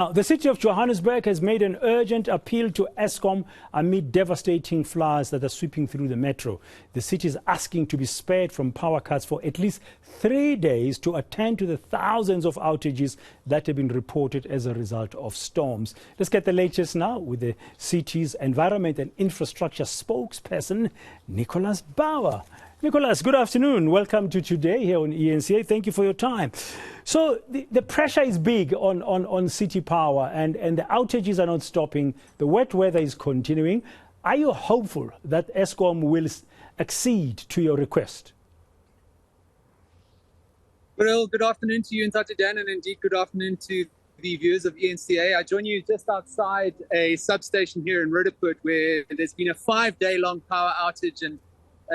Now, the City of Johannesburg has made an urgent appeal to Eskom amid devastating floods that are sweeping through the metro. The city is asking to be spared from power cuts for at least 3 days to attend to the thousands of outages that have been reported as a result of storms. Let's get the latest now with the city's Environment and Infrastructure spokesperson, Nickolaus Bauer. Nickolaus, good afternoon. Welcome to Today here on ENCA. Thank you for your time. So the pressure is big on city power and the outages are not stopping. The wet weather is continuing. Are you hopeful that Eskom will accede to your request? Well, good afternoon to you and Dr. Dan, and indeed good afternoon to the viewers of ENCA. I join you just outside a substation here in Roodepoort where there's been a 5-day-long power outage, and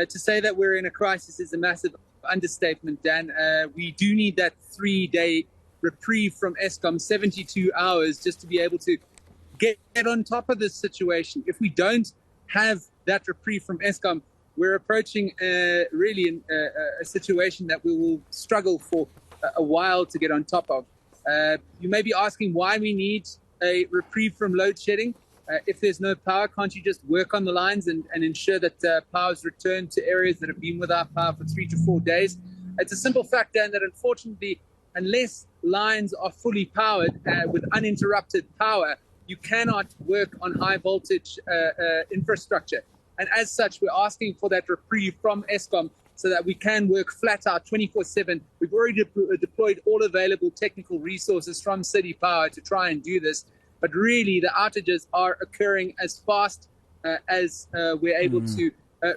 to say that we're in a crisis is a massive understatement, Dan. We do need that 3-day reprieve from Eskom, 72 hours, just to be able to get on top of this situation. If we don't have that reprieve from Eskom, we're approaching really a situation that we will struggle for a while to get on top of. You may be asking why we need a reprieve from load shedding. If there's no power, can't you just work on the lines and ensure that power is returned to areas that have been without power for 3 to 4 days? It's a simple fact, Dan, that unfortunately, unless lines are fully powered with uninterrupted power, you cannot work on high voltage infrastructure. And as such, we're asking for that reprieve from Eskom so that we can work flat out 24/7. We've already deployed all available technical resources from City Power to try and do this. But really, the outages are occurring as fast as we're able to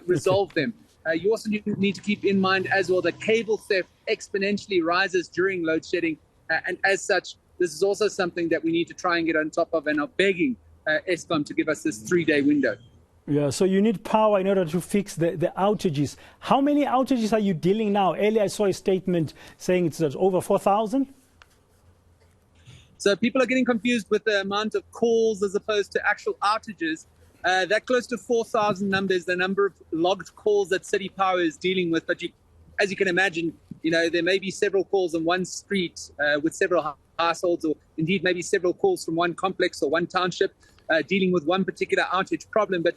resolve them. You also need to keep in mind as well that cable theft exponentially rises during load shedding. And as such, this is also something that we need to try and get on top of, and are begging Eskom to give us this 3-day window. Yeah, so you need power in order to fix the outages. How many outages are you dealing now? Earlier, I saw a statement saying it's over 4,000. So people are getting confused with the amount of calls as opposed to actual outages. That close to 4,000 number is the number of logged calls that City Power is dealing with. But as you can imagine, there may be several calls on one street with several households, or indeed maybe several calls from one complex or one township dealing with one particular outage problem. But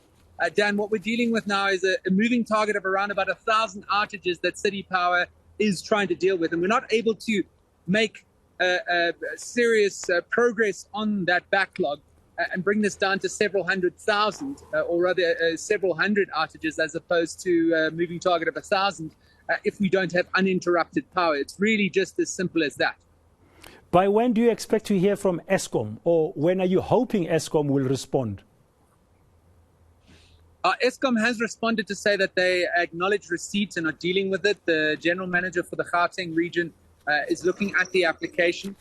Dan, what we're dealing with now is a moving target of around about 1,000 outages that City Power is trying to deal with. And we're not able to make serious progress on that backlog and bring this down to several hundred thousand, or rather several hundred outages, as opposed to a moving target of 1,000 if we don't have uninterrupted power. It's really just as simple as that. By when do you expect to hear from Eskom, or when are you hoping Eskom will respond? Eskom has responded to say that they acknowledge receipt and are dealing with it. The general manager for the Gauteng region is looking at the application.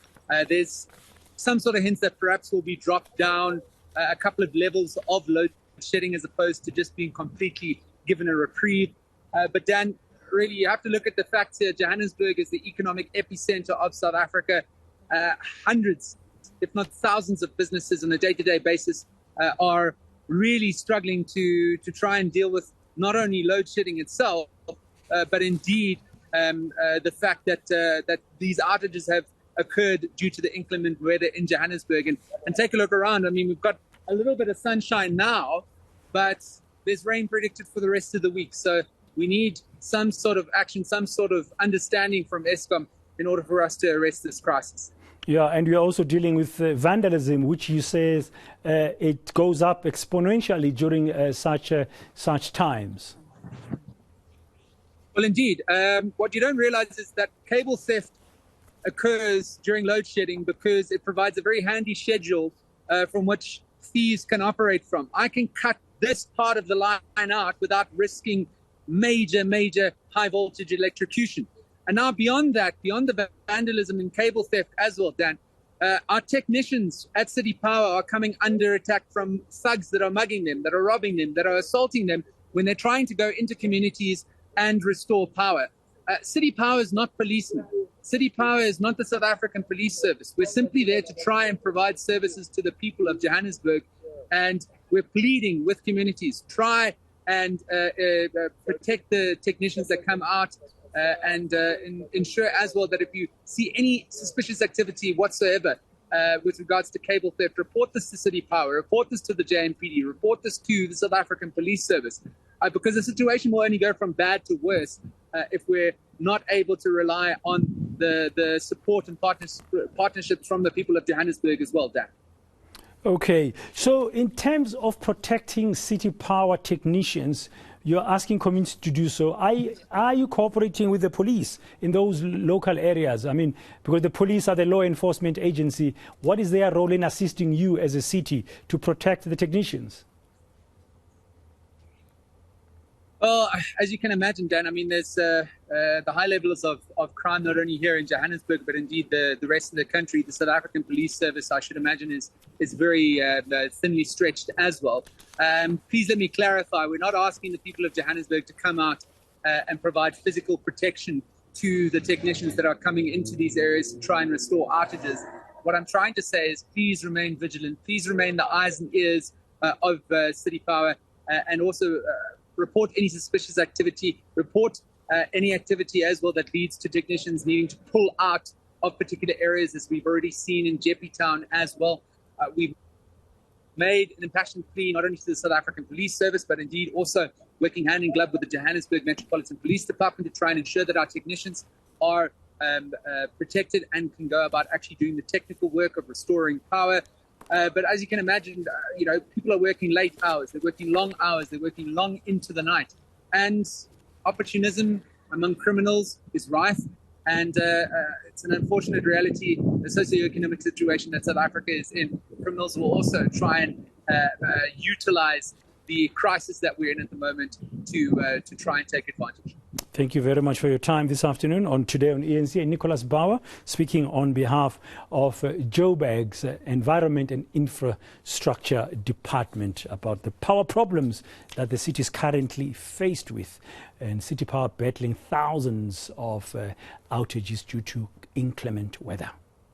There's some sort of hints that perhaps will be dropped down a couple of levels of load shedding as opposed to just being completely given a reprieve. But Dan, really, you have to look at the facts here. Johannesburg is the economic epicenter of South Africa. Hundreds, if not thousands of businesses on a day-to-day basis are really struggling to try and deal with not only load shedding itself, but indeed the fact that these outages have occurred due to the inclement weather in Johannesburg. And take a look around. I mean, we've got a little bit of sunshine now, but there's rain predicted for the rest of the week. So we need some sort of action, some sort of understanding from Eskom in order for us to arrest this crisis. Yeah, and we are also dealing with vandalism, which you say it goes up exponentially during such times. Well, indeed. What you don't realize is that cable theft occurs during load shedding because it provides a very handy schedule from which thieves can operate from. I can cut this part of the line out without risking major high voltage electrocution. And now beyond that, beyond the vandalism and cable theft as well, Dan, our technicians at City Power are coming under attack from thugs that are mugging them, that are robbing them, that are assaulting them when they're trying to go into communities and restore power. City Power is not policing. City Power is not the South African Police Service. We're simply there to try and provide services to the people of Johannesburg. And we're pleading with communities, try and protect the technicians that come out and ensure as well that if you see any suspicious activity whatsoever, with regards to cable theft, report this to City Power, report this to the JMPD, report this to the South African Police Service, because the situation will only go from bad to worse if we're not able to rely on the support and partnerships from the people of Johannesburg as well, Dan. Okay, so in terms of protecting City Power technicians, you're asking communities to do so. Are you cooperating with the police in those local areas? I mean, because the police are the law enforcement agency, what is their role in assisting you as a city to protect the technicians? Well, as you can imagine, Dan, I mean, there's the high levels of crime, not only here in Johannesburg, but indeed the rest of the country. The South African Police Service, I should imagine, is very thinly stretched as well. Please let me clarify. We're not asking the people of Johannesburg to come out and provide physical protection to the technicians that are coming into these areas to try and restore outages. What I'm trying to say is please remain vigilant. Please remain the eyes and ears of City Power and also report any suspicious activity, report any activity as well that leads to technicians needing to pull out of particular areas, as we've already seen in Jeppe Town as well. We've made an impassioned plea not only to the South African Police Service, but indeed also working hand in glove with the Johannesburg Metropolitan Police Department to try and ensure that our technicians are protected and can go about actually doing the technical work of restoring power. But as you can imagine, people are working late hours, they're working long hours, they're working long into the night. And opportunism among criminals is rife. And it's an unfortunate reality, the socioeconomic situation that South Africa is in. Criminals will also try and utilize the crisis that we're in at the moment to try and take advantage. Thank you very much for your time this afternoon on Today on ENCA. Nickolaus Bauer speaking on behalf of Joburg's Environment and Infrastructure Department about the power problems that the city is currently faced with, and City Power battling thousands of outages due to inclement weather.